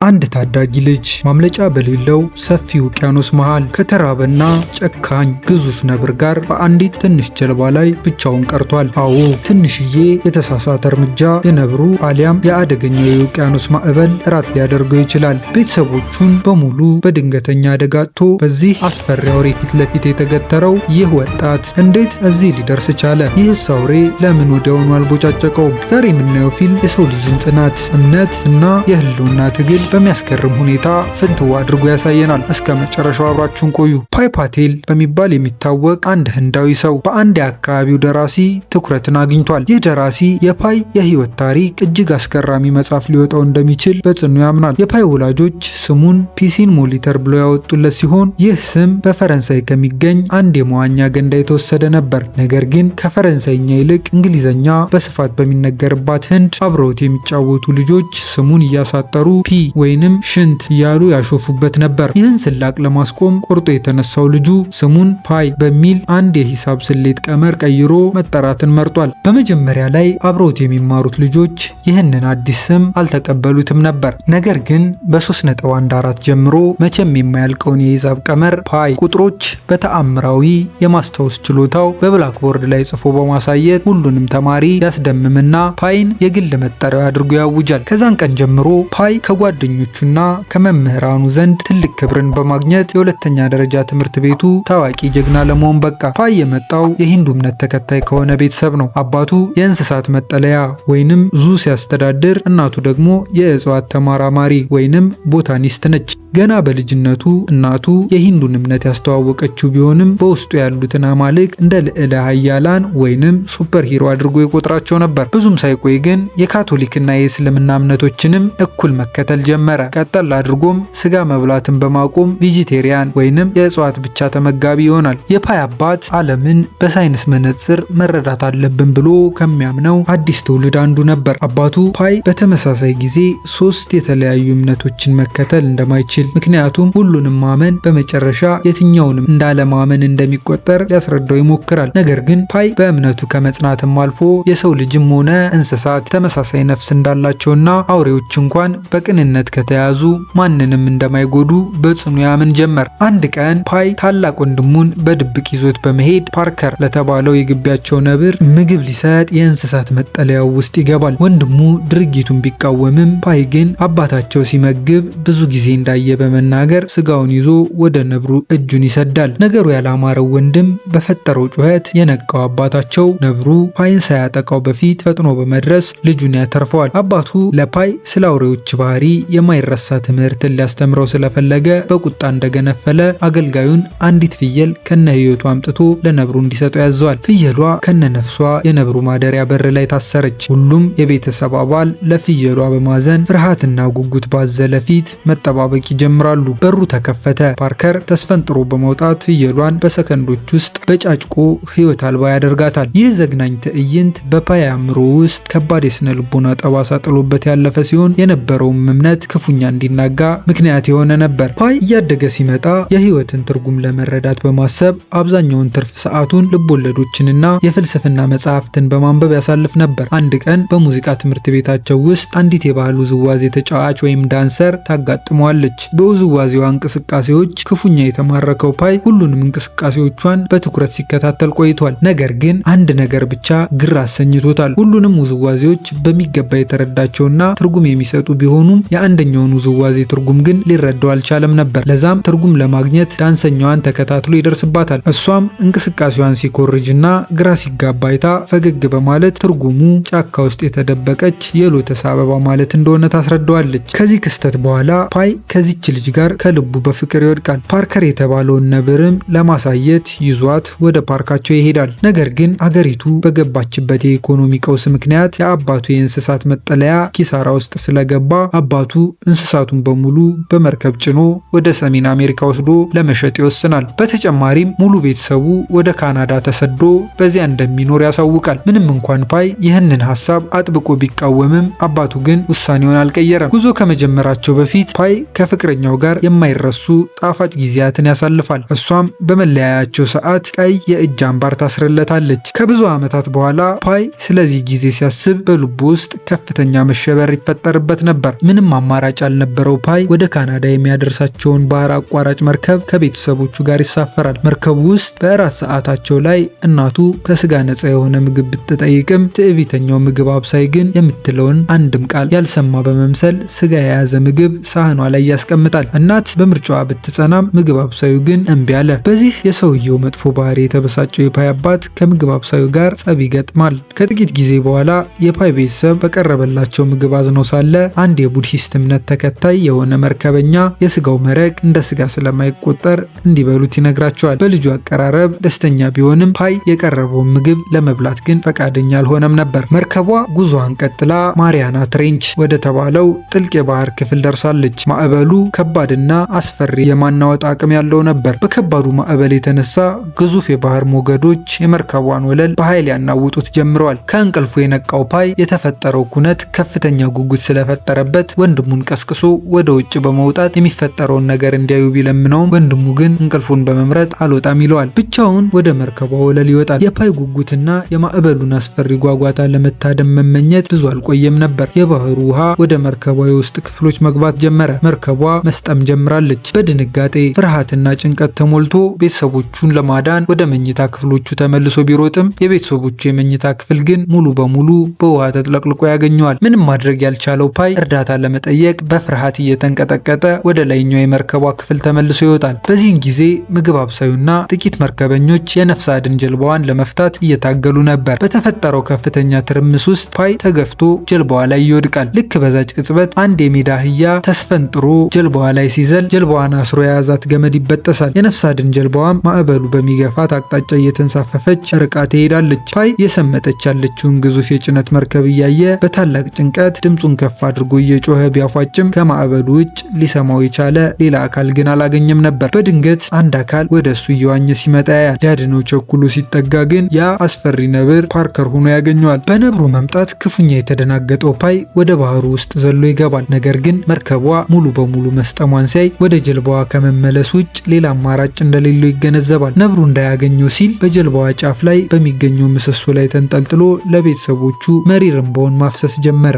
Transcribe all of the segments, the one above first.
አንድ ታዳጊ ልጅ ማምለጫ በሌለው ሰፊ ውቅያኖስ መሃል ከተራበና ጨካኝ ግዙፍ ነብር ጋር በአንዲት ትንሽ ጀልባ ላይ ብቻውን ቀርቷል። አዎ፣ ትንሽዬ የተሳሳተ እርምጃ የነብሩ አሊያም የአደገኛው የውቅያኖስ ማዕበል እራት ሊያደርገው ይችላል። ቤተሰቦቹን በሙሉ በድንገተኛ አደጋ አጥቶ በዚህ አስፈሪ አውሬ ፊት ለፊት የተገተረው ይህ ወጣት እንዴት እዚህ ሊደርስ ቻለ? ይህስ አውሬ ለምን ወዲያውኑ አልቦጫጨቀውም? ዛሬ የምናየው ፊልም የሰው ልጅን ጽናት፣ እምነት እና የህልውና ትግል በሚያስገርም ሁኔታ ፍንትው አድርጎ ያሳየናል። እስከ መጨረሻው አብራችሁን ቆዩ። ፓይ ፓቴል በሚባል የሚታወቅ አንድ ህንዳዊ ሰው በአንድ የአካባቢው ደራሲ ትኩረትን አግኝቷል። ይህ ደራሲ የፓይ የህይወት ታሪክ እጅግ አስገራሚ መጽሐፍ ሊወጣው እንደሚችል በጽኑ ያምናል። የፓይ ወላጆች ስሙን ፒሲን ሞሊተር ብለው ያወጡለት ሲሆን ይህ ስም በፈረንሳይ ከሚገኝ አንድ የመዋኛ ገንዳ የተወሰደ ነበር። ነገር ግን ከፈረንሳይኛ ይልቅ እንግሊዘኛ በስፋት በሚነገርባት ህንድ አብረውት የሚጫወቱ ልጆች ስሙን እያሳጠሩ ፒ ወይንም ሽንት እያሉ ያሾፉበት ነበር። ይህን ስላቅ ለማስቆም ቆርጦ የተነሳው ልጁ ስሙን ፓይ በሚል አንድ የሂሳብ ስሌት ቀመር ቀይሮ መጠራትን መርጧል። በመጀመሪያ ላይ አብረውት የሚማሩት ልጆች ይህንን አዲስ ስም አልተቀበሉትም ነበር። ነገር ግን በ3.14 ጀምሮ መቼም የማያልቀውን የሂሳብ ቀመር ፓይ ቁጥሮች በተአምራዊ የማስታወስ ችሎታው በብላክቦርድ ላይ ጽፎ በማሳየት ሁሉንም ተማሪ ያስደምምና ፓይን የግል መጠሪያው አድርጎ ያውጃል። ከዛን ቀን ጀምሮ ፓይ ከጓደኞቹና ከመምህራኑ ዘንድ ትልቅ ክብርን በማግኘት የሁለተኛ ደረጃ ትምህርት ቤቱ ታዋቂ ጀግና ለመሆን በቃ። ፓይ የመጣው የሂንዱ እምነት ተከታይ ከሆነ ቤተሰብ ነው። አባቱ የእንስሳት መጠለያ ወይንም ዙ ሲያስተዳድር፣ እናቱ ደግሞ የእጽዋት ተመራማሪ ወይንም ቦታኒስት ነች። ገና በልጅነቱ እናቱ የሂንዱን እምነት ያስተዋወቀችው ቢሆንም በውስጡ ያሉትን አማልክት እንደ ልዕለ ኃያላን ወይንም ሱፐር ሂሮ አድርጎ ይቆጥራቸው ነበር። ብዙም ሳይቆይ ግን የካቶሊክና የእስልምና እምነቶችንም እኩል መከተል ጀመረ። ቀጠል አድርጎም ስጋ መብላትን በማቆም ቬጂቴሪያን ወይንም የእጽዋት ብቻ ተመጋቢ ይሆናል። የፓይ አባት ዓለምን በሳይንስ መነጽር መረዳት አለብን ብሎ ከሚያምነው አዲስ ትውልድ አንዱ ነበር። አባቱ ፓይ በተመሳሳይ ጊዜ 3 የተለያዩ እምነቶችን መከተል እንደማይችል፣ ምክንያቱም ሁሉንም ማመን በመጨረሻ የትኛውንም እንዳለማመን እንደሚቆጠር ሊያስረዳው ይሞክራል። ነገር ግን ፓይ በእምነቱ ከመጽናትም አልፎ የሰው ልጅም ሆነ እንስሳት ተመሳሳይ ነፍስ እንዳላቸውና አውሬዎች እንኳን በቅንነት ከተያዙ ማንንም እንደማይጎዱ በጽኑ ያምን ጀመር። አንድ ቀን ፓይ ታላቅ ወንድሙን በድብቅ ይዞት በመሄድ ፓርከር ለተባለው የግቢያቸው ነብር ምግብ ሊሰጥ የእንስሳት መጠለያው ውስጥ ይገባል። ወንድሙ ድርጊቱን ቢቃወምም ፓይ ግን አባታቸው ሲመግብ ብዙ ጊዜ እንዳየ በመናገር ስጋውን ይዞ ወደ ነብሩ እጁን ይሰዳል። ነገሩ ያላማረው ወንድም በፈጠረው ጩኸት የነቃው አባታቸው ነብሩ ፓይን ሳያጠቃው በፊት ፈጥኖ በመድረስ ልጁን ያተርፈዋል። አባቱ ለፓይ ስለ አውሬዎች ባህሪ የማይረሳ ትምህርትን ሊያስተምረው ስለፈለገ በቁጣ እንደገነፈለ አገልጋዩን አንዲት ፍየል ከነ ህይወቱ አምጥቶ ለነብሩ እንዲሰጠው ያዘዋል። ፍየሏ ከነ ነፍሷ የነብሩ ማደሪያ በር ላይ ታሰረች። ሁሉም የቤተሰብ አባል ለፍየሏ በማዘን ፍርሃትና ጉጉት ባዘለ ፊት መጠባበቅ ይጀምራሉ። በሩ ተከፈተ። ፓርከር ተስፈንጥሮ በመውጣት ፍየሏን በሰከንዶች ውስጥ በጫጭቆ ህይወት አልባ ያደርጋታል። ይህ ዘግናኝ ትዕይንት በፓይ አእምሮ ውስጥ ከባድ የስነ ልቦና ጠባሳ ጥሎበት ያለፈ ሲሆን የነበረውም እምነት ክፉኛ እንዲናጋ ምክንያት የሆነ ነበር። ፓይ እያደገ ሲመጣ የህይወትን ትርጉም ለመረዳት በማሰብ አብዛኛውን ትርፍ ሰዓቱን ልቦለዶችንና የፍልስፍና መጽሐፍትን በማንበብ ያሳልፍ ነበር። አንድ ቀን በሙዚቃ ትምህርት ቤታቸው ውስጥ አንዲት የባህል ውዝዋዜ ተጫዋች ወይም ዳንሰር ታጋጥመዋለች። በውዝዋዜዋ እንቅስቃሴዎች ክፉኛ የተማረከው ፓይ ሁሉንም እንቅስቃሴዎቿን በትኩረት ሲከታተል ቆይቷል። ነገር ግን አንድ ነገር ብቻ ግር አሰኝቶታል። ሁሉንም ውዝዋዜዎች በሚገባ የተረዳቸውና ትርጉም የሚሰጡ ቢሆኑም የአንደኛውን ውዝዋዜ ትርጉም ግን ሊረዳው አልቻለም ነበር። ለዛም ትርጉም ለማግኘት ዳንሰኛዋን ተከታትሎ ይደርስባታል። እሷም እንቅስቃሴዋን ሲኮርጅና ግራ ሲጋባ አይታ ፈገግ በማለት ትርጉሙ ጫካ ውስጥ የተደበቀች የሎተስ አበባ ማለት እንደሆነ ታስረዳዋለች። ከዚህ ክስተት በኋላ ፓይ ከዚች ልጅ ጋር ከልቡ በፍቅር ይወድቃል። ፓርከር የተባለውን ነብርም ለማሳየት ይዟት ወደ ፓርካቸው ይሄዳል። ነገር ግን አገሪቱ በገባችበት የኢኮኖሚ ቀውስ ምክንያት የአባቱ የእንስሳት መጠለያ ኪሳራ ውስጥ ስለገባ አባቱ እንስሳቱን በሙሉ በመርከብ ጭኖ ወደ ሰሜን አሜሪካ ወስዶ ለመሸጥ ይወስናል። በተጨማሪም ሙሉ ቤተሰቡ ወደ ካናዳ ተሰዶ በዚያ እንደሚኖር ያሳውቃል። ምንም እንኳን ፓይ ይህንን ሀሳብ አጥብቆ ቢቃወምም አባቱ ግን ውሳኔውን አልቀየረም። ጉዞ ከመጀመራቸው በፊት ፓይ ከፍቅረኛው ጋር የማይረሱ ጣፋጭ ጊዜያትን ያሳልፋል። እሷም በመለያያቸው ሰዓት ቀይ የእጅ አምባር ታስርለታለች። ከብዙ ዓመታት በኋላ ፓይ ስለዚህ ጊዜ ሲያስብ በልቡ ውስጥ ከፍተኛ መሸበር ይፈጠርበት ነበር። ምንም አማራጭ ያልነበረው ፓይ ወደ ካናዳ የሚያደርሳቸውን ባህር አቋራጭ መርከብ ከቤተሰቦቹ ጋር ይሳፈራል። መርከቡ ውስጥ በእራት ሰዓታቸው ላይ እናቱ ከስጋ ነፃ የሆነ ምግብ ብትጠይቅም ትዕቢተኛው ምግብ አብሳይ ግን የምትለውን አንድም ቃል ያልሰማ በመምሰል ስጋ የያዘ ምግብ ሳህኗ ላይ ያስቀምጣል። እናት በምርጫዋ ብትጸናም ምግብ አብሳዩ ግን እምቢ አለ። በዚህ የሰውየው መጥፎ ባህሪ የተበሳጨው የፓይ አባት ከምግብ አብሳዩ ጋር ጸብ ይገጥማል። ከጥቂት ጊዜ በኋላ የፓይ ቤተሰብ በቀረበላቸው ምግብ አዝነው ሳለ አንድ የቡድሂስት እምነት ተከታይ የሆነ መርከበኛ የስጋው መረቅ እንደ ስጋ ስለማይቆጠር እንዲበሉት ይነግራቸዋል። በልጁ አቀራረብ ደስተኛ ቢሆንም ፓይ የቀረበውን ምግብ ለመብላት ግን ፈቃደኛ አልሆነም ነበር። መርከቧ ጉዞዋን ቀጥላ ማሪያና ትሬንች ወደ ተባለው ጥልቅ የባህር ክፍል ደርሳለች። ማዕበሉ ከባድና አስፈሪ የማናወጥ አቅም ያለው ነበር። በከባዱ ማዕበል የተነሳ ግዙፍ የባህር ሞገዶች የመርከቧን ወለል በኃይል ያናውጡት ጀምረዋል። ከእንቅልፉ የነቃው ፓይ የተፈጠረው ኩነት ከፍተኛ ጉጉት ስለፈጠረበት ወንድሙን ቀስቅሶ ወደ ውጭ በመውጣት የሚፈጠረውን ነገር እንዲያዩ ቢለምነውም ወንድሙ ግን እንቅልፉን በመምረጥ አልወጣም ይለዋል። ብቻውን ወደ መርከቧ ወለል ይወጣል። የፓይ ጉጉትና የማዕበሉን አስፈሪ ጓጓታ ለመታደም መመኘት ብዙ አልቆየም ነበር። የባህሩ ውሃ ወደ መርከቧ የውስጥ ክፍሎች መግባት ጀመረ። መርከቧ መስጠም ጀምራለች። በድንጋጤ ፍርሃትና ጭንቀት ተሞልቶ ቤተሰቦቹን ለማዳን ወደ መኝታ ክፍሎቹ ተመልሶ ቢሮጥም የቤተሰቦቹ የመኝታ ክፍል ግን ሙሉ በሙሉ በውሃ ተጥለቅልቆ ያገኘዋል። ምንም ማድረግ ያልቻለው ፓይ እርዳታ ለመጠየቅ በፍርሃት እየተንቀጠቀጠ ወደ ላይኛው የመርከቧ ክፍል ተመልሶ ይወጣል። በዚህን ጊዜ ምግብ አብሳዩና ጥቂት መርከበኞች የነፍስ አድን ጀልባዋን ለመፍታት እየታገሉ ነበር። በተፈጠረው ከፍተኛ ትርምስ ውስጥ ፓይ ተገፍቶ ጀልባዋ ላይ ይወድቃል። ልክ በዛች ቅጽበት አንድ የሜዳ አህያ ተስፈንጥሮ ጀልባዋ ላይ ሲዘል ጀልባዋን አስሮ የያዛት ገመድ ይበጠሳል። የነፍስ አድን ጀልባዋም ማዕበሉ በሚገፋት አቅጣጫ እየተንሳፈፈች ርቃ ትሄዳለች። ፓይ የሰመጠች ያለችውን ግዙፍ የጭነት መርከብ እያየ በታላቅ ጭንቀት ድምፁን ከፍ አድርጎ እየጮኸ ቢያፏጭም ከማዕበሉ ውጭ ሊሰማው የቻለ ሌላ አካል ግን አላገኘም ነበር። በድንገት አንድ አካል ወደ እሱ እየዋኘ ሲመጣ ያያል። ሊያድነው ቸኩሎ ሲጠጋ ግን ያ አስፈሪ ነብር ፓርከር ሆኖ ያገኘዋል። በነብሩ መምጣት ክፉኛ የተደናገጠው ፓይ ወደ ባህሩ ውስጥ ዘሎ ይገባል። ነገር ግን መርከቧ ሙሉ በሙሉ መስጠሟን ሲያይ ወደ ጀልባዋ ከመመለስ ውጭ ሌላ አማራጭ እንደሌለው ይገነዘባል። ነብሩ እንዳያገኘው ሲል በጀልባዋ ጫፍ ላይ በሚገኘው ምሰሶ ላይ ተንጠልጥሎ ለቤተሰቦቹ መሪር እንባውን ማፍሰስ ጀመረ።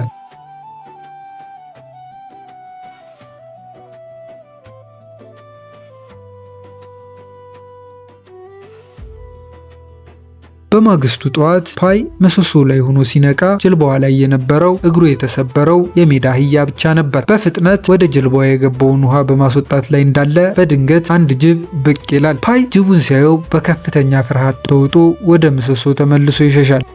በማግስቱ ጠዋት ፓይ ምሰሶ ላይ ሆኖ ሲነቃ ጀልባዋ ላይ የነበረው እግሩ የተሰበረው የሜዳ አህያ ብቻ ነበር። በፍጥነት ወደ ጀልባዋ የገባውን ውሃ በማስወጣት ላይ እንዳለ በድንገት አንድ ጅብ ብቅ ይላል። ፓይ ጅቡን ሲያየው በከፍተኛ ፍርሃት ተውጦ ወደ ምሰሶ ተመልሶ ይሸሻል።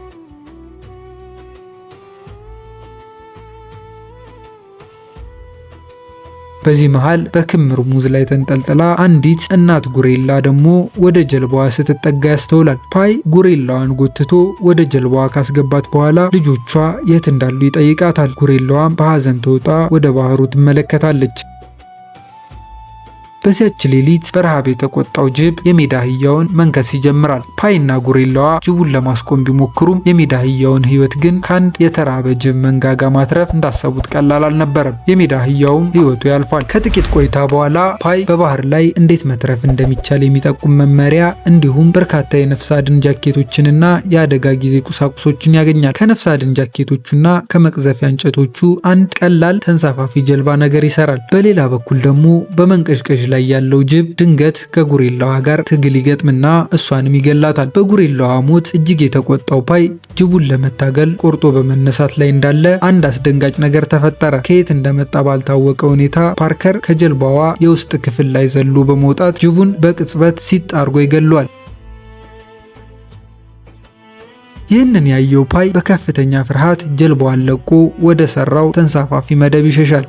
በዚህ መሃል በክምር ሙዝ ላይ ተንጠልጥላ አንዲት እናት ጉሬላ ደግሞ ወደ ጀልባዋ ስትጠጋ ያስተውላል። ፓይ ጉሬላዋን ጎትቶ ወደ ጀልባዋ ካስገባት በኋላ ልጆቿ የት እንዳሉ ይጠይቃታል። ጉሬላዋም በሐዘን ተውጣ ወደ ባህሩ ትመለከታለች። በዚያች ሌሊት በረሃብ የተቆጣው ጅብ የሜዳ አህያውን መንከስ ይጀምራል። ፓይና ጉሬላዋ ጅቡን ለማስቆም ቢሞክሩም የሜዳ አህያውን ሕይወት ግን ከአንድ የተራበ ጅብ መንጋጋ ማትረፍ እንዳሰቡት ቀላል አልነበረም። የሜዳ አህያውም ሕይወቱ ያልፋል። ከጥቂት ቆይታ በኋላ ፓይ በባህር ላይ እንዴት መትረፍ እንደሚቻል የሚጠቁም መመሪያ እንዲሁም በርካታ የነፍስ አድን ጃኬቶችንና የአደጋ ጊዜ ቁሳቁሶችን ያገኛል። ከነፍስ አድን ጃኬቶቹና ከመቅዘፊያ እንጨቶቹ አንድ ቀላል ተንሳፋፊ ጀልባ ነገር ይሰራል። በሌላ በኩል ደግሞ በመንቀዥቀዥ ላይ ያለው ጅብ ድንገት ከጉሬላዋ ጋር ትግል ይገጥምና እሷንም ይገላታል። በጉሬላዋ ሞት እጅግ የተቆጣው ፓይ ጅቡን ለመታገል ቆርጦ በመነሳት ላይ እንዳለ አንድ አስደንጋጭ ነገር ተፈጠረ። ከየት እንደመጣ ባልታወቀ ሁኔታ ፓርከር ከጀልባዋ የውስጥ ክፍል ላይ ዘሎ በመውጣት ጅቡን በቅጽበት ሲጥ አርጎ ይገለዋል። ይህንን ያየው ፓይ በከፍተኛ ፍርሃት ጀልባዋን ለቆ ወደ ሰራው ተንሳፋፊ መደብ ይሸሻል።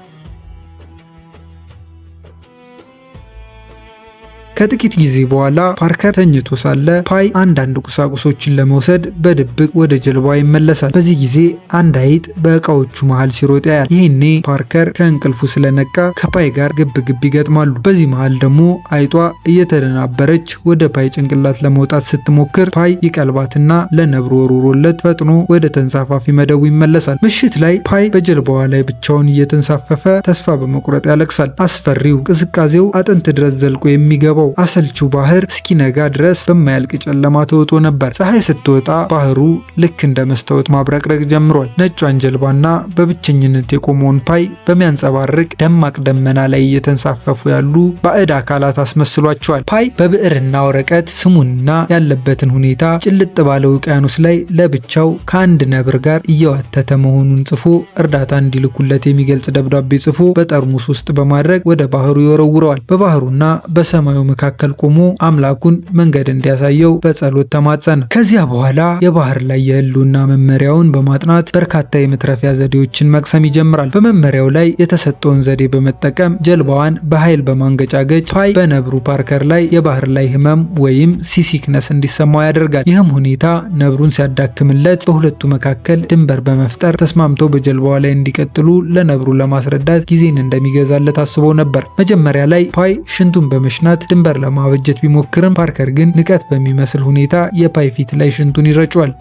ከጥቂት ጊዜ በኋላ ፓርከር ተኝቶ ሳለ ፓይ አንዳንድ ቁሳቁሶችን ለመውሰድ በድብቅ ወደ ጀልባዋ ይመለሳል። በዚህ ጊዜ አንድ አይጥ በእቃዎቹ መሃል ሲሮጥ ያያል። ይህኔ ፓርከር ከእንቅልፉ ስለነቃ ከፓይ ጋር ግብ ግብ ይገጥማሉ። በዚህ መሃል ደግሞ አይጧ እየተደናበረች ወደ ፓይ ጭንቅላት ለመውጣት ስትሞክር ፓይ ይቀልባትና ለነብሩ ወርውሮለት ፈጥኖ ወደ ተንሳፋፊ መደቡ ይመለሳል። ምሽት ላይ ፓይ በጀልባዋ ላይ ብቻውን እየተንሳፈፈ ተስፋ በመቁረጥ ያለቅሳል። አስፈሪው ቅዝቃዜው አጥንት ድረስ ዘልቆ የሚገባው አሰልቺው ባህር እስኪነጋ ድረስ በማያልቅ ጨለማ ተውጦ ነበር። ፀሐይ ስትወጣ ባህሩ ልክ እንደ መስታወት ማብረቅረቅ ጀምሯል። ነጯን ጀልባና በብቸኝነት የቆመውን ፓይ በሚያንጸባርቅ ደማቅ ደመና ላይ እየተንሳፈፉ ያሉ ባዕድ አካላት አስመስሏቸዋል። ፓይ በብዕርና ወረቀት ስሙንና ያለበትን ሁኔታ ጭልጥ ባለው ውቅያኖስ ላይ ለብቻው ከአንድ ነብር ጋር እየዋተተ መሆኑን ጽፎ እርዳታ እንዲልኩለት የሚገልጽ ደብዳቤ ጽፎ በጠርሙስ ውስጥ በማድረግ ወደ ባህሩ ይወረውረዋል። በባህሩና በሰማዩ መካከል ቆሞ አምላኩን መንገድ እንዲያሳየው በጸሎት ተማጸነ። ከዚያ በኋላ የባህር ላይ የህልውና መመሪያውን በማጥናት በርካታ የመትረፊያ ዘዴዎችን መቅሰም ይጀምራል። በመመሪያው ላይ የተሰጠውን ዘዴ በመጠቀም ጀልባዋን በኃይል በማንገጫገጭ ፓይ በነብሩ ፓርከር ላይ የባህር ላይ ህመም ወይም ሲሲክነስ እንዲሰማው ያደርጋል። ይህም ሁኔታ ነብሩን ሲያዳክምለት በሁለቱ መካከል ድንበር በመፍጠር ተስማምተው በጀልባዋ ላይ እንዲቀጥሉ ለነብሩ ለማስረዳት ጊዜን እንደሚገዛለት አስበው ነበር። መጀመሪያ ላይ ፓይ ሽንቱን በመሽናት ድንበር ለማበጀት ቢሞክርም ፓርከር ግን ንቀት በሚመስል ሁኔታ የፓይ ፊት ላይ ሽንቱን ይረጫል።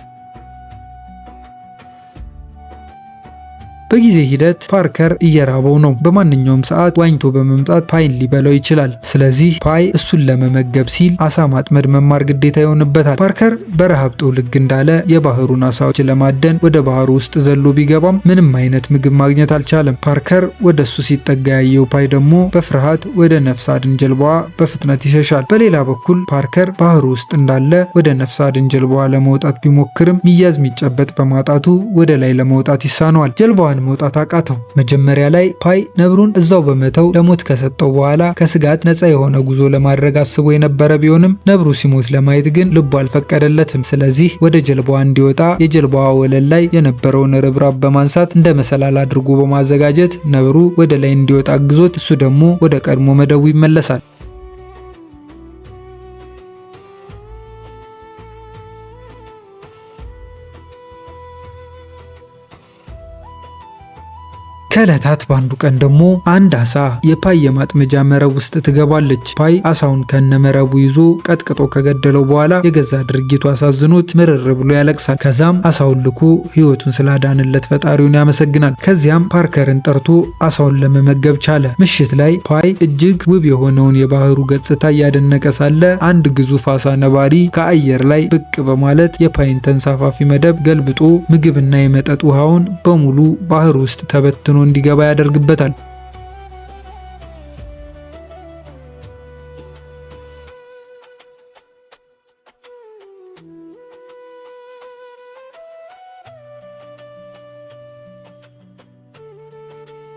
በጊዜ ሂደት ፓርከር እየራበው ነው። በማንኛውም ሰዓት ዋኝቶ በመምጣት ፓይን ሊበላው ይችላል። ስለዚህ ፓይ እሱን ለመመገብ ሲል አሳ ማጥመድ መማር ግዴታ ይሆንበታል። ፓርከር በረሃብ ጥውልግ እንዳለ የባህሩን አሳዎች ለማደን ወደ ባህሩ ውስጥ ዘሎ ቢገባም ምንም አይነት ምግብ ማግኘት አልቻለም። ፓርከር ወደ እሱ ሲጠጋ ያየው ፓይ ደግሞ በፍርሃት ወደ ነፍስ አድን ጀልባዋ በፍጥነት ይሸሻል። በሌላ በኩል ፓርከር ባህሩ ውስጥ እንዳለ ወደ ነፍስ አድን ጀልባዋ ለመውጣት ቢሞክርም ሚያዝ የሚጨበጥ በማጣቱ ወደ ላይ ለመውጣት ይሳነዋል። ጀልባዋን መውጣት አቃተው። መጀመሪያ ላይ ፓይ ነብሩን እዛው በመተው ለሞት ከሰጠው በኋላ ከስጋት ነፃ የሆነ ጉዞ ለማድረግ አስቦ የነበረ ቢሆንም ነብሩ ሲሞት ለማየት ግን ልቡ አልፈቀደለትም። ስለዚህ ወደ ጀልባዋ እንዲወጣ የጀልባዋ ወለል ላይ የነበረውን ርብራብ በማንሳት እንደ መሰላል አድርጎ በማዘጋጀት ነብሩ ወደ ላይ እንዲወጣ አግዞት እሱ ደግሞ ወደ ቀድሞ መደቡ ይመለሳል። ከዕለታት በአንዱ ቀን ደግሞ አንድ አሳ የፓይ የማጥመጃ መረብ ውስጥ ትገባለች። ፓይ አሳውን ከነመረቡ ይዞ ቀጥቅጦ ከገደለው በኋላ የገዛ ድርጊቱ አሳዝኖት ምርር ብሎ ያለቅሳል። ከዛም አሳውን ልኮ ሕይወቱን ስላዳንለት ፈጣሪውን ያመሰግናል። ከዚያም ፓርከርን ጠርቶ አሳውን ለመመገብ ቻለ። ምሽት ላይ ፓይ እጅግ ውብ የሆነውን የባህሩ ገጽታ እያደነቀ ሳለ አንድ ግዙፍ አሳ ነባሪ ከአየር ላይ ብቅ በማለት የፓይን ተንሳፋፊ መደብ ገልብጦ ምግብና የመጠጥ ውሃውን በሙሉ ባህር ውስጥ ተበትኖ እንዲገባ ያደርግበታል።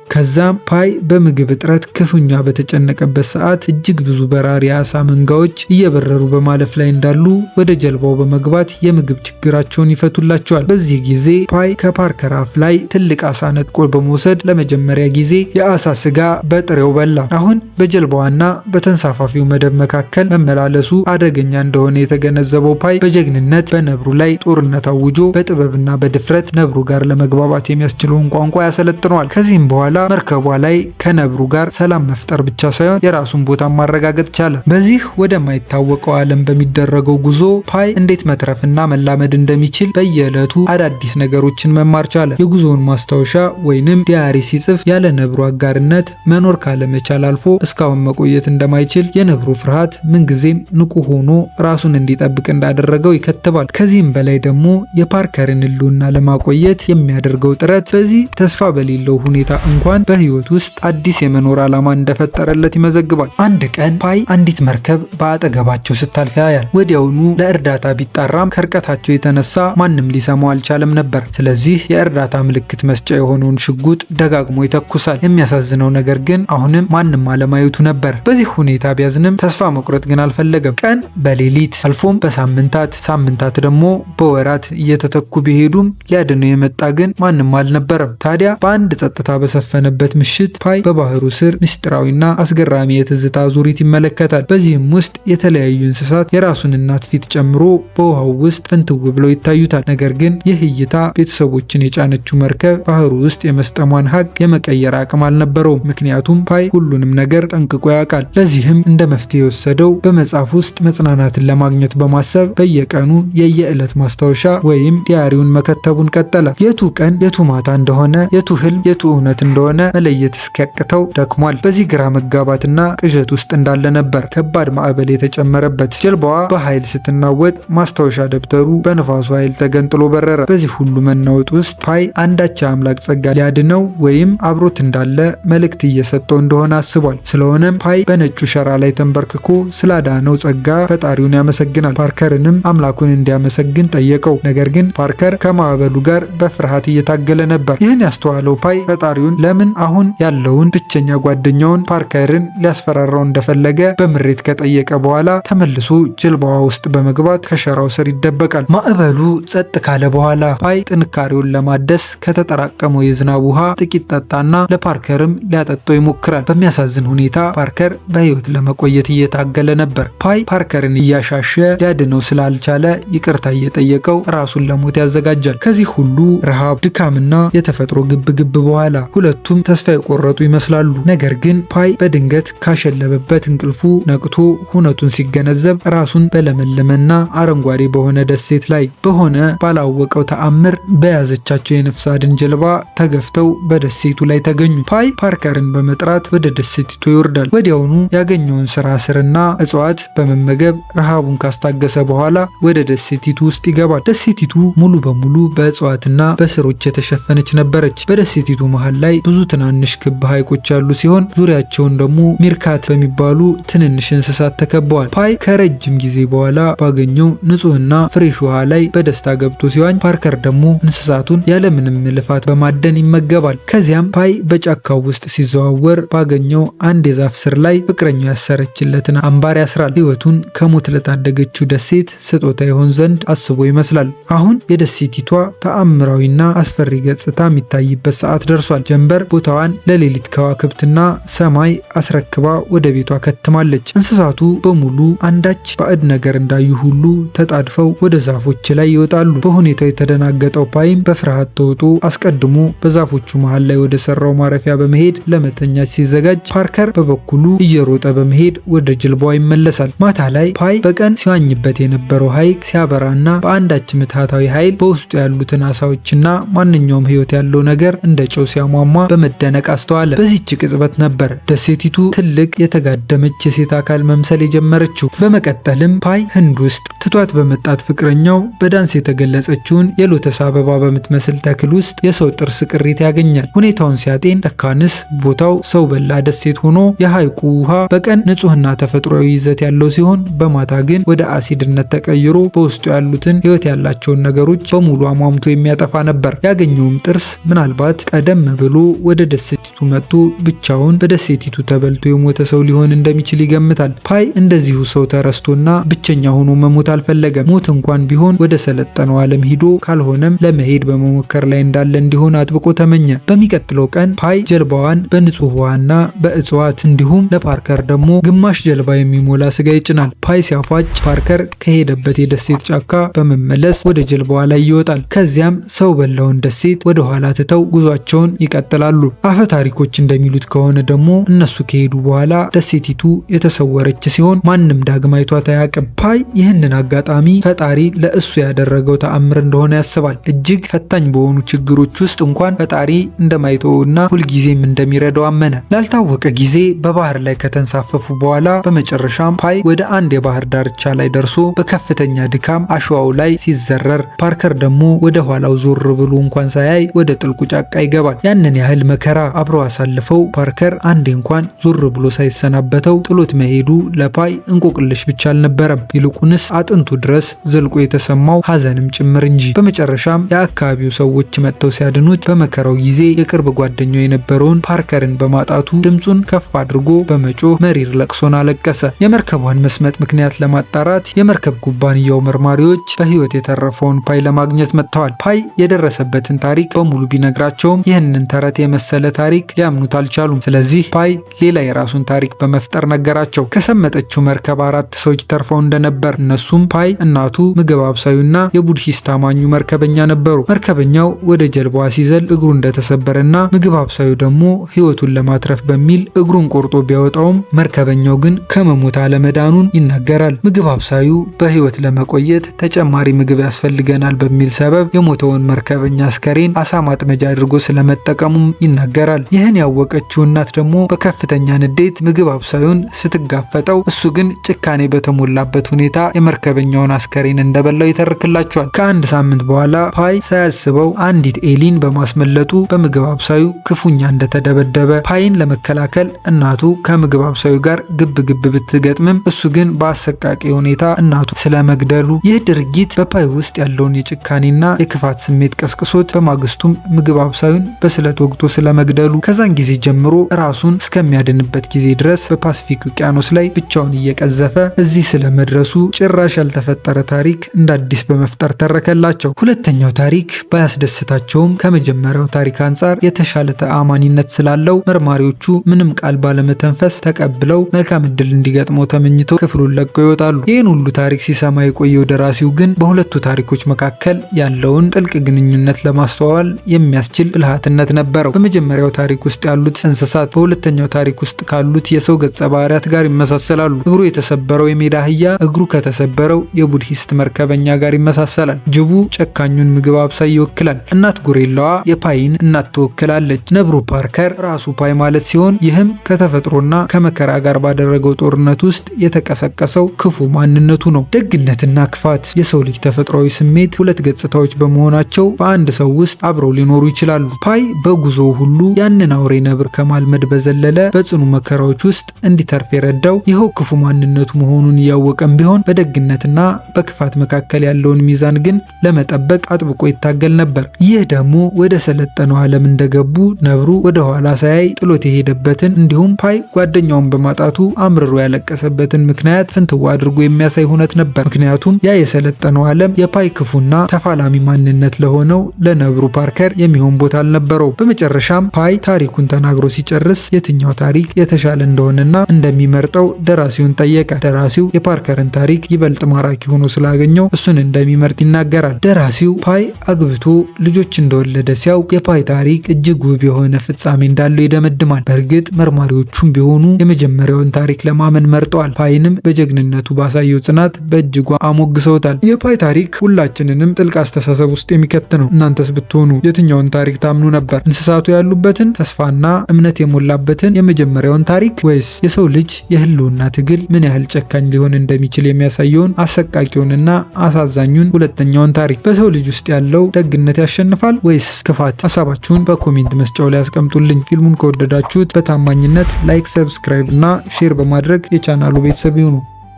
ከዛም ፓይ በምግብ እጥረት ክፉኛ በተጨነቀበት ሰዓት እጅግ ብዙ በራሪ አሳ መንጋዎች እየበረሩ በማለፍ ላይ እንዳሉ ወደ ጀልባው በመግባት የምግብ ችግራቸውን ይፈቱላቸዋል። በዚህ ጊዜ ፓይ ከፓርከር አፍ ላይ ትልቅ አሳ ነጥቆ በመውሰድ ለመጀመሪያ ጊዜ የአሳ ስጋ በጥሬው በላ። አሁን በጀልባዋና በተንሳፋፊው መደብ መካከል መመላለሱ አደገኛ እንደሆነ የተገነዘበው ፓይ በጀግንነት በነብሩ ላይ ጦርነት አውጆ በጥበብና በድፍረት ነብሩ ጋር ለመግባባት የሚያስችለውን ቋንቋ ያሰለጥነዋል። ከዚህም በኋላ መርከቧ ላይ ከነብሩ ጋር ሰላም መፍጠር ብቻ ሳይሆን የራሱን ቦታ ማረጋገጥ ቻለ። በዚህ ወደማይታወቀው ዓለም በሚደረገው ጉዞ ፓይ እንዴት መትረፍና መላመድ እንደሚችል በየዕለቱ አዳዲስ ነገሮችን መማር ቻለ። የጉዞውን ማስታወሻ ወይንም ዲያሪ ሲጽፍ ያለ ነብሩ አጋርነት መኖር ካለመቻል አልፎ እስካሁን መቆየት እንደማይችል የነብሩ ፍርሃት ምንጊዜም ንቁ ሆኖ ራሱን እንዲጠብቅ እንዳደረገው ይከትባል። ከዚህም በላይ ደግሞ የፓርከርን ሕልውና ለማቆየት የሚያደርገው ጥረት በዚህ ተስፋ በሌለው ሁኔታ እንኳን በህይወት ውስጥ አዲስ የመኖር ዓላማ እንደፈጠረለት ይመዘግባል። አንድ ቀን ፓይ አንዲት መርከብ በአጠገባቸው ስታልፍ ያያል። ወዲያውኑ ለእርዳታ ቢጣራም ከርቀታቸው የተነሳ ማንም ሊሰማው አልቻለም ነበር። ስለዚህ የእርዳታ ምልክት መስጫ የሆነውን ሽጉጥ ደጋግሞ ይተኩሳል። የሚያሳዝነው ነገር ግን አሁንም ማንም አለማየቱ ነበር። በዚህ ሁኔታ ቢያዝንም ተስፋ መቁረጥ ግን አልፈለገም። ቀን በሌሊት አልፎም በሳምንታት ሳምንታት ደግሞ በወራት እየተተኩ ቢሄዱም ሊያድነው የመጣ ግን ማንም አልነበረም። ታዲያ በአንድ ጸጥታ በሰፈነበት ምሽት ፓይ በባህሩ ስር ምስጢራዊና አስገራሚ የትዝታ ዙሪት ይመለከታል። በዚህም ውስጥ የተለያዩ እንስሳት የራሱን እናት ፊት ጨምሮ በውሃው ውስጥ ፍንትው ብለው ይታዩታል። ነገር ግን ይህ እይታ ቤተሰቦችን የጫነችው መርከብ ባህሩ ውስጥ የመስጠሟን ሀቅ የመቀየር አቅም አልነበረውም። ምክንያቱም ፓይ ሁሉንም ነገር ጠንቅቆ ያውቃል። ለዚህም እንደ መፍትሄ የወሰደው በመጽሐፍ ውስጥ መጽናናትን ለማግኘት በማሰብ በየቀኑ የየዕለት ማስታወሻ ወይም ዲያሪውን መከተቡን ቀጠለ። የቱ ቀን የቱ ማታ እንደሆነ፣ የቱ ህልም የቱ እውነት እንደሆነ እንደሆነ መለየት እስኪያቅተው ደክሟል። በዚህ ግራ መጋባትና ቅዠት ውስጥ እንዳለ ነበር ከባድ ማዕበል የተጨመረበት። ጀልባዋ በኃይል ስትናወጥ ማስታወሻ ደብተሩ በንፋሱ ኃይል ተገንጥሎ በረረ። በዚህ ሁሉ መናወጥ ውስጥ ፓይ አንዳች የአምላክ ጸጋ ሊያድነው ወይም አብሮት እንዳለ መልእክት እየሰጠው እንደሆነ አስቧል። ስለሆነም ፓይ በነጩ ሸራ ላይ ተንበርክኮ ስላዳነው ጸጋ ፈጣሪውን ያመሰግናል። ፓርከርንም አምላኩን እንዲያመሰግን ጠየቀው። ነገር ግን ፓርከር ከማዕበሉ ጋር በፍርሃት እየታገለ ነበር። ይህን ያስተዋለው ፓይ ፈጣሪውን ለምን አሁን ያለውን ብቸኛ ጓደኛውን ፓርከርን ሊያስፈራራው እንደፈለገ በምሬት ከጠየቀ በኋላ ተመልሶ ጀልባዋ ውስጥ በመግባት ከሸራው ስር ይደበቃል። ማዕበሉ ጸጥ ካለ በኋላ ፓይ ጥንካሬውን ለማደስ ከተጠራቀመው የዝናብ ውሃ ጥቂት ጠጣና ለፓርከርም ሊያጠጣው ይሞክራል። በሚያሳዝን ሁኔታ ፓርከር በህይወት ለመቆየት እየታገለ ነበር። ፓይ ፓርከርን እያሻሸ ሊያድነው ስላልቻለ ይቅርታ እየጠየቀው ራሱን ለሞት ያዘጋጃል። ከዚህ ሁሉ ረሃብ፣ ድካምና የተፈጥሮ ግብግብ በኋላ ሁለቱም ተስፋ የቆረጡ ይመስላሉ። ነገር ግን ፓይ በድንገት ካሸለበበት እንቅልፉ ነቅቶ ሁነቱን ሲገነዘብ ራሱን በለመለመና አረንጓዴ በሆነ ደሴት ላይ በሆነ ባላወቀው ተአምር በያዘቻቸው የነፍስ አድን ጀልባ ተገፍተው በደሴቱ ላይ ተገኙ። ፓይ ፓርከርን በመጥራት ወደ ደሴቲቱ ይወርዳል። ወዲያውኑ ያገኘውን ስራ ስርና እጽዋት በመመገብ ረሃቡን ካስታገሰ በኋላ ወደ ደሴቲቱ ውስጥ ይገባል። ደሴቲቱ ሙሉ በሙሉ በእጽዋትና በስሮች የተሸፈነች ነበረች። በደሴቲቱ መሃል ላይ ብዙ ትናንሽ ክብ ሐይቆች ያሉ ሲሆን ዙሪያቸውን ደግሞ ሚርካት በሚባሉ ትንንሽ እንስሳት ተከበዋል። ፓይ ከረጅም ጊዜ በኋላ ባገኘው ንጹህና ፍሬሽ ውሃ ላይ በደስታ ገብቶ ሲዋኝ፣ ፓርከር ደግሞ እንስሳቱን ያለምንም ልፋት በማደን ይመገባል። ከዚያም ፓይ በጫካው ውስጥ ሲዘዋወር ባገኘው አንድ የዛፍ ስር ላይ ፍቅረኛው ያሰረችለትን አምባር ያስራል። ህይወቱን ከሞት ለታደገችው ደሴት ስጦታ ይሆን ዘንድ አስቦ ይመስላል። አሁን የደሴቲቷ ተአምራዊና አስፈሪ ገጽታ የሚታይበት ሰዓት ደርሷል። ጀንበር ቦታዋን ለሌሊት ከዋክብትና ሰማይ አስረክባ ወደ ቤቷ ከትማለች። እንስሳቱ በሙሉ አንዳች ባዕድ ነገር እንዳዩ ሁሉ ተጣድፈው ወደ ዛፎች ላይ ይወጣሉ። በሁኔታው የተደናገጠው ፓይም በፍርሃት ተውጦ አስቀድሞ በዛፎቹ መሃል ላይ ወደ ሰራው ማረፊያ በመሄድ ለመተኛት ሲዘጋጅ፣ ፓርከር በበኩሉ እየሮጠ በመሄድ ወደ ጀልባዋ ይመለሳል። ማታ ላይ ፓይ በቀን ሲዋኝበት የነበረው ሐይቅ ሲያበራና በአንዳች ምትሃታዊ ኃይል በውስጡ ያሉትን አሳዎችና ማንኛውም ህይወት ያለው ነገር እንደ ጨው ሲያሟሟ በመደነቅ አስተዋለ። በዚህች ቅጽበት ነበር ደሴቲቱ ትልቅ የተጋደመች የሴት አካል መምሰል የጀመረችው። በመቀጠልም ፓይ ህንድ ውስጥ ትቷት በመጣት ፍቅረኛው በዳንስ የተገለጸችውን የሎተስ አበባ በምትመስል ተክል ውስጥ የሰው ጥርስ ቅሪት ያገኛል። ሁኔታውን ሲያጤን ለካንስ ቦታው ሰው በላ ደሴት ሆኖ የሐይቁ ውሃ በቀን ንጹህና ተፈጥሯዊ ይዘት ያለው ሲሆን በማታ ግን ወደ አሲድነት ተቀይሮ በውስጡ ያሉትን ህይወት ያላቸውን ነገሮች በሙሉ አሟምቶ የሚያጠፋ ነበር። ያገኘውም ጥርስ ምናልባት ቀደም ብሎ ወደ ደሴቲቱ መጥቶ ብቻውን በደሴቲቱ ተበልቶ የሞተ ሰው ሊሆን እንደሚችል ይገምታል። ፓይ እንደዚሁ ሰው ተረስቶና ብቸኛ ሆኖ መሞት አልፈለገም። ሞት እንኳን ቢሆን ወደ ሰለጠነው ዓለም ሂዶ ካልሆነም ለመሄድ በመሞከር ላይ እንዳለ እንዲሆን አጥብቆ ተመኘ። በሚቀጥለው ቀን ፓይ ጀልባዋን በንጹህ ውሃና በእጽዋት እንዲሁም ለፓርከር ደግሞ ግማሽ ጀልባ የሚሞላ ስጋ ይጭናል። ፓይ ሲያፏጭ ፓርከር ከሄደበት የደሴት ጫካ በመመለስ ወደ ጀልባዋ ላይ ይወጣል። ከዚያም ሰው በላውን ደሴት ወደ ኋላ ትተው ጉዟቸውን ይቀጥላሉ። አፈ ታሪኮች እንደሚሉት ከሆነ ደግሞ እነሱ ከሄዱ በኋላ ደሴቲቱ የተሰወረች ሲሆን ማንም ዳግም አይቷት አያውቅም። ፓይ ይህንን አጋጣሚ ፈጣሪ ለእሱ ያደረገው ተአምር እንደሆነ ያስባል። እጅግ ፈታኝ በሆኑ ችግሮች ውስጥ እንኳን ፈጣሪ እንደማይተወውና ሁልጊዜም እንደሚረዳው አመነ። ላልታወቀ ጊዜ በባህር ላይ ከተንሳፈፉ በኋላ በመጨረሻም ፓይ ወደ አንድ የባህር ዳርቻ ላይ ደርሶ በከፍተኛ ድካም አሸዋው ላይ ሲዘረር፣ ፓርከር ደግሞ ወደ ኋላው ዞር ብሎ እንኳን ሳያይ ወደ ጥልቁ ጫካ ይገባል። ያንን ያህል መከራ አብረው አሳልፈው ፓርከር አንዴ እንኳን ዞር ብሎ ሳይሰናበተው ጥሎት መሄዱ ለፓይ እንቆቅልሽ ብቻ አልነበረም፣ ይልቁንስ አጥንቱ ድረስ ዘልቆ የተሰማው ሐዘንም ጭምር እንጂ። በመጨረሻም የአካባቢው ሰዎች መጥተው ሲያድኑት በመከራው ጊዜ የቅርብ ጓደኛው የነበረውን ፓርከርን በማጣቱ ድምፁን ከፍ አድርጎ በመጮህ መሪር ለቅሶን አለቀሰ። የመርከቧን መስመጥ ምክንያት ለማጣራት የመርከብ ኩባንያው መርማሪዎች በህይወት የተረፈውን ፓይ ለማግኘት መጥተዋል። ፓይ የደረሰበትን ታሪክ በሙሉ ቢነግራቸውም ይህንን ተረት የመሰለ ታሪክ ሊያምኑት አልቻሉም። ስለዚህ ፓይ ሌላ የራሱን ታሪክ በመፍጠር ነገራቸው። ከሰመጠችው መርከብ 4 ሰዎች ተርፈው እንደነበር፣ እነሱም ፓይ፣ እናቱ፣ ምግብ አብሳዩና የቡድሂስት አማኙ መርከበኛ ነበሩ። መርከበኛው ወደ ጀልባዋ ሲዘል እግሩ እንደተሰበረና ምግብ አብሳዩ ደግሞ ህይወቱን ለማትረፍ በሚል እግሩን ቆርጦ ቢያወጣውም መርከበኛው ግን ከመሞት አለመዳኑን ይናገራል። ምግብ አብሳዩ በህይወት ለመቆየት ተጨማሪ ምግብ ያስፈልገናል በሚል ሰበብ የሞተውን መርከበኛ አስከሬን አሳ ማጥመጃ አድርጎ ስለመጠቀሙም ይናገራል። ይህን ያወቀችው እናት ደግሞ በከፍተኛ ንዴት ምግብ አብሳዩን ስትጋፈጠው እሱ ግን ጭካኔ በተሞላበት ሁኔታ የመርከበኛውን አስከሬን እንደበላው ይተርክላቸዋል። ከአንድ ሳምንት በኋላ ፓይ ሳያስበው አንዲት ኤሊን በማስመለጡ በምግብ አብሳዩ ክፉኛ እንደተደበደበ ፓይን ለመከላከል እናቱ ከምግብ አብሳዩ ጋር ግብ ግብ ብትገጥምም እሱ ግን በአሰቃቂ ሁኔታ እናቱ ስለመግደሉ ይህ ድርጊት በፓይ ውስጥ ያለውን የጭካኔና የክፋት ስሜት ቀስቅሶት በማግስቱም ምግብ አብሳዩን በስለት ወግቶ ስለመግደሉ ከዛን ጊዜ ጀምሮ ራሱን እስከሚያድንበት ጊዜ ድረስ በፓሲፊክ ውቅያኖስ ላይ ብቻውን እየቀዘፈ እዚህ ስለመድረሱ ጭራሽ ያልተፈጠረ ታሪክ እንደ አዲስ በመፍጠር ተረከላቸው። ሁለተኛው ታሪክ ባያስደስታቸውም ከመጀመሪያው ታሪክ አንጻር የተሻለ ተአማኒነት ስላለው መርማሪዎቹ ምንም ቃል ባለመተንፈስ ተቀብለው መልካም እድል እንዲገጥመው ተመኝተው ክፍሉን ለቀው ይወጣሉ። ይህን ሁሉ ታሪክ ሲሰማ የቆየው ደራሲው ግን በሁለቱ ታሪኮች መካከል ያለውን ጥልቅ ግንኙነት ለማስተዋል የሚያስችል ብልሃትነት ነበረው። በመጀመሪያው ታሪክ ውስጥ ያሉት እንስሳት በሁለተኛው ታሪክ ውስጥ ካሉት የሰው ገጸ ባህሪያት ጋር ይመሳሰላሉ። እግሩ የተሰበረው የሜዳ አህያ እግሩ ከተሰበረው የቡድሂስት መርከበኛ ጋር ይመሳሰላል። ጅቡ ጨካኙን ምግብ አብሳይ ይወክላል። እናት ጎሬላዋ የፓይን እናት ትወክላለች። ነብሩ ፓርከር ራሱ ፓይ ማለት ሲሆን ይህም ከተፈጥሮና ከመከራ ጋር ባደረገው ጦርነት ውስጥ የተቀሰቀሰው ክፉ ማንነቱ ነው። ደግነትና ክፋት የሰው ልጅ ተፈጥሯዊ ስሜት ሁለት ገጽታዎች በመሆናቸው በአንድ ሰው ውስጥ አብረው ሊኖሩ ይችላሉ። ፓይ በጉዞው ሁሉ ያንን አውሬ ነብር ከማልመድ በዘለለ በጽኑ መከራዎች ውስጥ እንዲተርፍ የረዳው ይኸው ክፉ ማንነቱ መሆኑን እያወቀም ቢሆን በደግነትና በክፋት መካከል ያለውን ሚዛን ግን ለመጠበቅ አጥብቆ ይታገል ነበር። ይህ ደግሞ ወደ ሰለጠነው ዓለም እንደገቡ ነብሩ ወደ ኋላ ሳያይ ጥሎት የሄደበትን እንዲሁም ፓይ ጓደኛውን በማጣቱ አምርሮ ያለቀሰበትን ምክንያት ፍንትዋ አድርጎ የሚያሳይ ሁነት ነበር። ምክንያቱም ያ የሰለጠነው ዓለም የፓይ ክፉና ተፋላሚ ማንነት ለሆነው ለነብሩ ፓርከር የሚሆን ቦታ አልነበረው። በመጨረሻም ፓይ ታሪኩን ተናግሮ ሲጨርስ የትኛው ታሪክ የተሻለ እንደሆነና እንደሚመርጠው ደራሲውን ጠየቀ። ደራሲው የፓርከርን ታሪክ ይበልጥ ማራኪ ሆኖ ስላገኘው እሱን እንደሚመርጥ ይናገራል። ደራሲው ፓይ አግብቶ ልጆች እንደወለደ ሲያውቅ የፓይ ታሪክ እጅግ ውብ የሆነ ፍጻሜ እንዳለው ይደመድማል። በእርግጥ መርማሪዎቹም ቢሆኑ የመጀመሪያውን ታሪክ ለማመን መርጠዋል። ፓይንም በጀግንነቱ ባሳየው ጽናት በእጅጉ አሞግሰውታል። የፓይ ታሪክ ሁላችንንም ጥልቅ አስተሳሰብ ውስጥ የሚከት ነው። እናንተስ ብትሆኑ የትኛውን ታሪክ ታምኑ ነበር? እንስሳቱ ያሉበትን ተስፋና እምነት የሞላበትን የመጀመሪያውን ታሪክ ወይስ የሰው ልጅ የህልውና ትግል ምን ያህል ጨካኝ ሊሆን እንደሚችል የሚያሳየውን አሰቃቂውንና አሳዛኙን ሁለተኛውን ታሪክ? በሰው ልጅ ውስጥ ያለው ደግነት ያሸንፋል ወይስ ክፋት? ሀሳባችሁን በኮሜንት መስጫው ላይ አስቀምጡልኝ። ፊልሙን ከወደዳችሁት በታማኝነት ላይክ፣ ሰብስክራይብ እና ሼር በማድረግ የቻናሉ ቤተሰብ ይሁኑ።